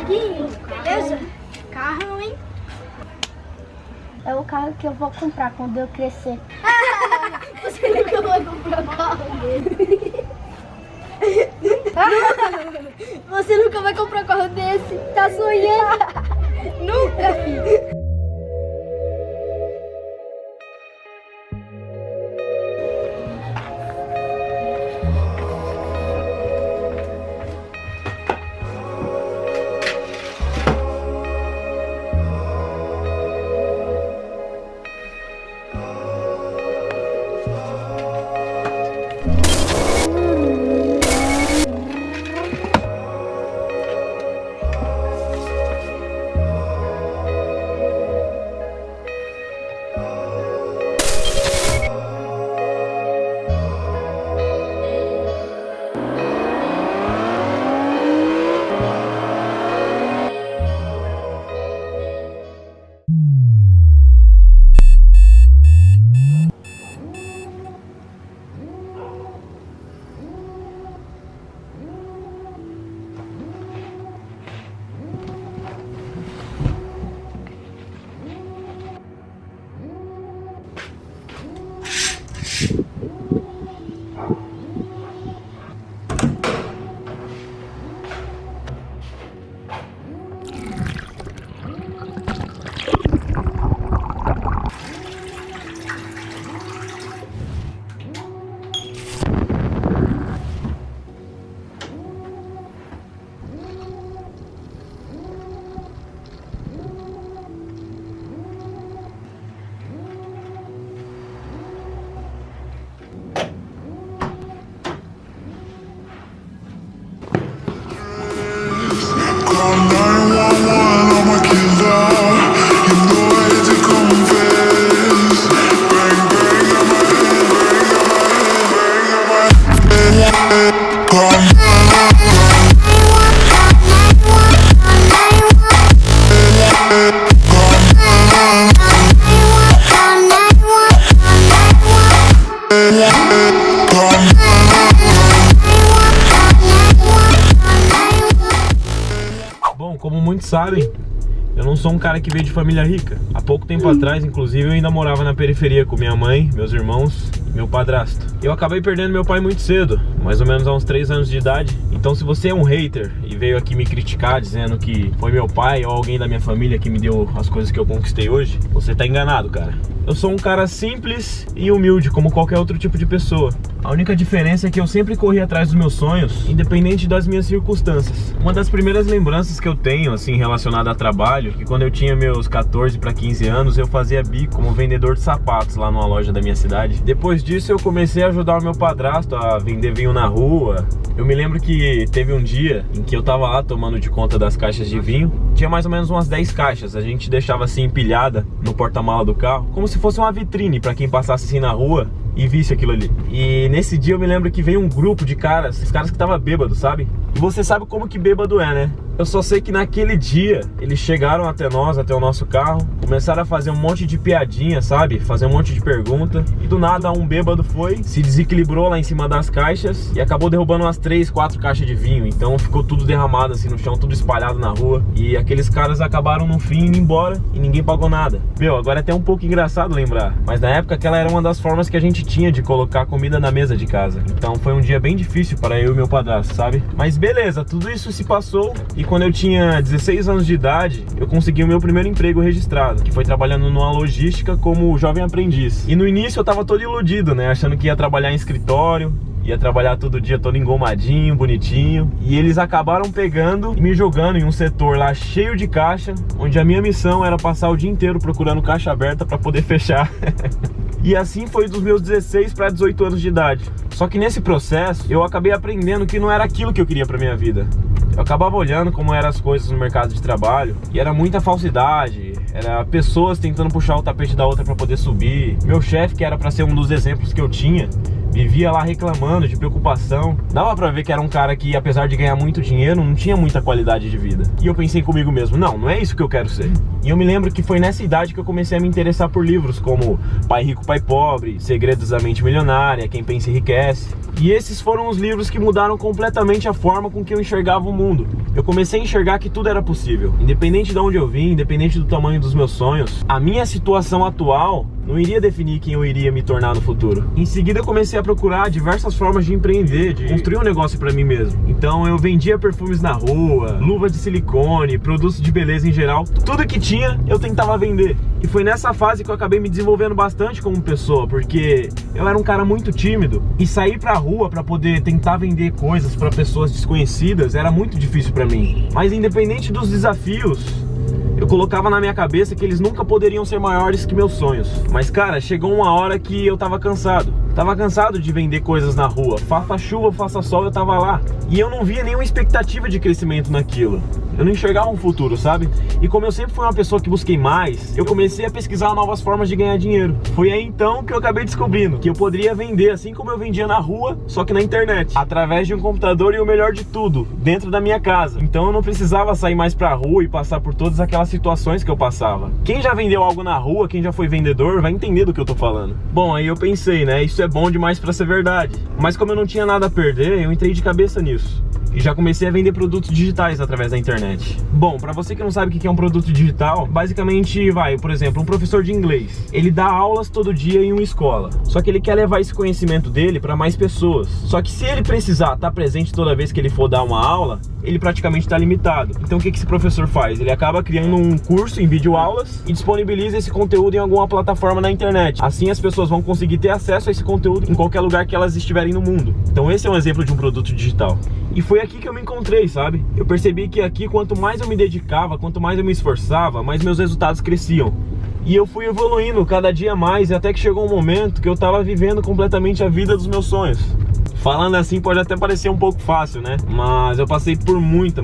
Tiaguinho, beleza? Carro, hein? É o carro que eu vou comprar quando eu crescer. Você nunca vai comprar um carro dele. Você nunca vai comprar um carro desse. Tá sonhando? Nunca, filho. Bom, como muitos sabem, eu não sou um cara que veio de família rica. Há pouco tempo atrás, inclusive, eu ainda morava na periferia com minha mãe, meus irmãos e meu padrasto. Eu acabei perdendo meu pai muito cedo, mais ou menos há uns 3 anos de idade. Então se você é um hater e veio aqui me criticar dizendo que foi meu pai ou alguém da minha família que me deu as coisas que eu conquistei hoje, você tá enganado, cara. Eu sou um cara simples e humilde, como qualquer outro tipo de pessoa. A única diferença é que eu sempre corri atrás dos meus sonhos, independente das minhas circunstâncias. Uma das primeiras lembranças que eu tenho, assim, relacionada a trabalho, que quando eu tinha meus 14 para 15 anos, eu fazia bico como vendedor de sapatos lá numa loja da minha cidade. Depois disso, eu comecei a ajudar o meu padrasto a vender vinho na rua. Eu me lembro que teve um dia em que eu tava lá tomando de conta das caixas de vinho. Tinha mais ou menos umas 10 caixas, a gente deixava assim empilhada no porta-mala do carro, como se fosse uma vitrine para quem passasse assim na rua e visse aquilo ali. E nesse dia eu me lembro que veio um grupo de caras, os caras que estavam bêbados, sabe? E você sabe como que bêbado é, né? Eu só sei que naquele dia eles chegaram até nós, até o nosso carro, começaram a fazer um monte de piadinha, sabe? Fazer um monte de pergunta. E do nada um bêbado foi, se desequilibrou lá em cima das caixas e acabou derrubando umas 3, 4 caixas de vinho. Então ficou tudo derramado assim no chão, tudo espalhado na rua. E aqueles caras acabaram no fim indo embora e ninguém pagou nada. Meu, agora é até um pouco engraçado lembrar, mas na época aquela era uma das formas que a gente tinha de colocar comida na mesa de casa. Então foi um dia bem difícil para eu e meu padrasto, sabe? Mas beleza, tudo isso se passou e quando eu tinha 16 anos de idade, eu consegui o meu primeiro emprego registrado, que foi trabalhando numa logística como jovem aprendiz. E no início eu tava todo iludido, né? Achando que ia trabalhar em escritório, ia trabalhar todo dia todo engomadinho, bonitinho. E eles acabaram pegando e me jogando em um setor lá cheio de caixa, onde a minha missão era passar o dia inteiro procurando caixa aberta para poder fechar. E assim foi dos meus 16 para 18 anos de idade. Só que nesse processo eu acabei aprendendo que não era aquilo que eu queria para minha vida. Eu acabava olhando como eram as coisas no mercado de trabalho e era muita falsidade, era pessoas tentando puxar o tapete da outra para poder subir. Meu chefe, que era para ser um dos exemplos que eu tinha, vivia lá reclamando de preocupação. Dava pra ver que era um cara que, apesar de ganhar muito dinheiro, não tinha muita qualidade de vida. E eu pensei comigo mesmo, não é isso que eu quero ser. E eu me lembro que foi nessa idade que eu comecei a me interessar por livros como Pai Rico, Pai Pobre, Segredos da Mente Milionária, Quem Pensa Enriquece. E esses foram os livros que mudaram completamente a forma com que eu enxergava o mundo. Eu comecei a enxergar que tudo era possível. Independente de onde eu vim, independente do tamanho dos meus sonhos, a minha situação atual não iria definir quem eu iria me tornar no futuro. Em seguida eu comecei a procurar diversas formas de empreender, de construir um negócio pra mim mesmo. Então eu vendia perfumes na rua, luva de silicone, produtos de beleza em geral. Tudo que tinha eu tentava vender. E foi nessa fase que eu acabei me desenvolvendo bastante como pessoa, porque eu era um cara muito tímido e sair pra rua pra poder tentar vender coisas pra pessoas desconhecidas era muito difícil pra mim. Mas independente dos desafios, eu colocava na minha cabeça que eles nunca poderiam ser maiores que meus sonhos. Mas cara, chegou uma hora que eu tava cansado. Tava cansado de vender coisas na rua. Faça chuva, faça sol, eu tava lá. E eu não via nenhuma expectativa de crescimento naquilo. Eu não enxergava um futuro, sabe? E como eu sempre fui uma pessoa que busquei mais, eu comecei a pesquisar novas formas de ganhar dinheiro. Foi aí então que eu acabei descobrindo que eu poderia vender assim como eu vendia na rua, só que na internet, através de um computador e o melhor de tudo, dentro da minha casa. Então eu não precisava sair mais pra rua e passar por todas aquelas situações que eu passava. Quem já vendeu algo na rua, quem já foi vendedor, vai entender do que eu tô falando. Bom, aí eu pensei, né, isso é bom demais pra ser verdade. Mas como eu não tinha nada a perder, eu entrei de cabeça nisso. E já comecei a vender produtos digitais através da internet. Bom, pra você que não sabe o que é um produto digital, basicamente por exemplo, um professor de inglês. Ele dá aulas todo dia em uma escola. Só que ele quer levar esse conhecimento dele pra mais pessoas. Só que se ele precisar estar presente toda vez que ele for dar uma aula, ele praticamente está limitado. Então o que esse professor faz? Ele acaba criando um curso em videoaulas e disponibiliza esse conteúdo em alguma plataforma na internet. Assim as pessoas vão conseguir ter acesso a esse conteúdo em qualquer lugar que elas estiverem no mundo. Então esse é um exemplo de um produto digital. E foi aqui que eu me encontrei, sabe? Eu percebi que aqui, quanto mais eu me dedicava, quanto mais eu me esforçava, mais meus resultados cresciam. E eu fui evoluindo cada dia mais, até que chegou um momento que eu tava vivendo completamente a vida dos meus sonhos. Falando assim pode até parecer um pouco fácil, né? Mas eu passei por muita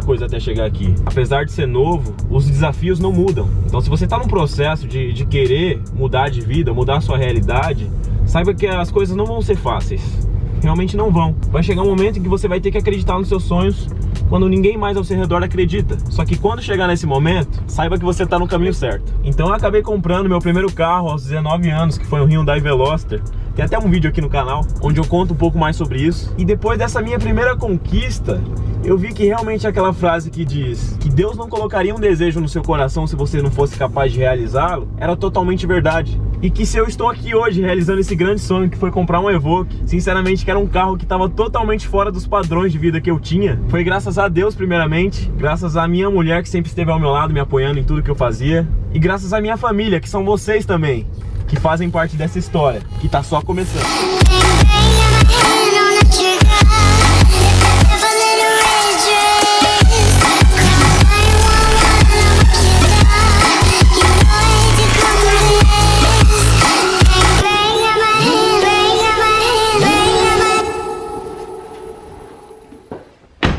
coisa até chegar aqui. Apesar de ser novo, os desafios não mudam. Então se você tá num processo de querer mudar de vida, mudar a sua realidade, saiba que as coisas não vão ser fáceis. Realmente não vão. Vai chegar um momento em que você vai ter que acreditar nos seus sonhos quando ninguém mais ao seu redor acredita. Só que quando chegar nesse momento, saiba que você tá no caminho certo. Então eu acabei comprando meu primeiro carro aos 19 anos, que foi um Hyundai Veloster. Tem até um vídeo aqui no canal, onde eu conto um pouco mais sobre isso. E depois dessa minha primeira conquista, eu vi que realmente aquela frase que diz que Deus não colocaria um desejo no seu coração se você não fosse capaz de realizá-lo, era totalmente verdade. E que se eu estou aqui hoje realizando esse grande sonho que foi comprar um Evoque, sinceramente que era um carro que estava totalmente fora dos padrões de vida que eu tinha, foi graças a Deus primeiramente, graças à minha mulher que sempre esteve ao meu lado me apoiando em tudo que eu fazia, e graças à minha família, que são vocês também, que fazem parte dessa história, que tá só começando.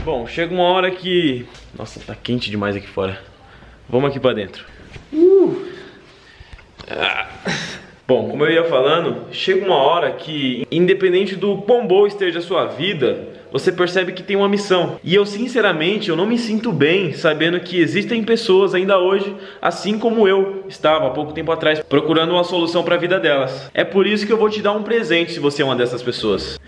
Bom, chega uma hora que... Nossa, tá quente demais aqui fora. Vamos aqui pra dentro. Bom, como eu ia falando, chega uma hora que, independente do quão boa esteja a sua vida, você percebe que tem uma missão. E eu, sinceramente, eu não me sinto bem sabendo que existem pessoas ainda hoje, assim como eu estava há pouco tempo atrás, procurando uma solução para a vida delas. É por isso que eu vou te dar um presente se você é uma dessas pessoas.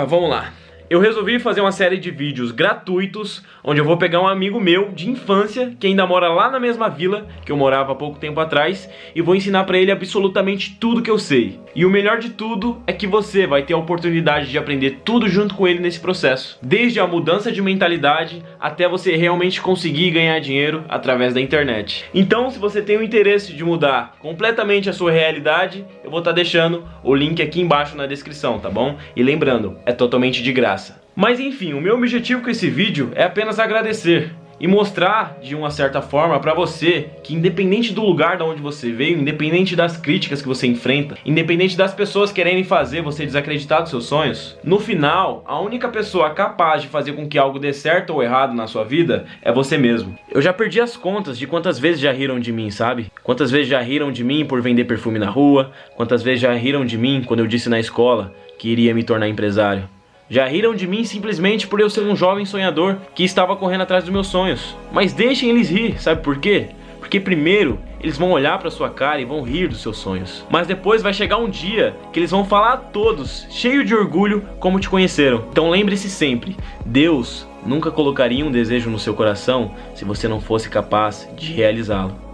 Vamos lá. Eu resolvi fazer uma série de vídeos gratuitos, onde eu vou pegar um amigo meu de infância, que ainda mora lá na mesma vila que eu morava há pouco tempo atrás, e vou ensinar pra ele absolutamente tudo que eu sei. E o melhor de tudo é que você vai ter a oportunidade de aprender tudo junto com ele nesse processo. Desde a mudança de mentalidade, até você realmente conseguir ganhar dinheiro através da internet. Então, se você tem o interesse de mudar completamente a sua realidade, eu vou estar deixando o link aqui embaixo na descrição, tá bom? E lembrando, é totalmente de graça. Mas enfim, o meu objetivo com esse vídeo é apenas agradecer e mostrar de uma certa forma pra você que, independente do lugar de onde você veio, independente das críticas que você enfrenta, independente das pessoas quererem fazer você desacreditar dos seus sonhos, no final, a única pessoa capaz de fazer com que algo dê certo ou errado na sua vida é você mesmo. Eu já perdi as contas de quantas vezes já riram de mim, sabe? Quantas vezes já riram de mim por vender perfume na rua, quantas vezes já riram de mim quando eu disse na escola que iria me tornar empresário. Já riram de mim simplesmente por eu ser um jovem sonhador que estava correndo atrás dos meus sonhos. Mas deixem eles rir, sabe por quê? Porque primeiro eles vão olhar pra sua cara e vão rir dos seus sonhos. Mas depois vai chegar um dia que eles vão falar a todos, cheio de orgulho, como te conheceram. Então lembre-se sempre, Deus nunca colocaria um desejo no seu coração se você não fosse capaz de realizá-lo.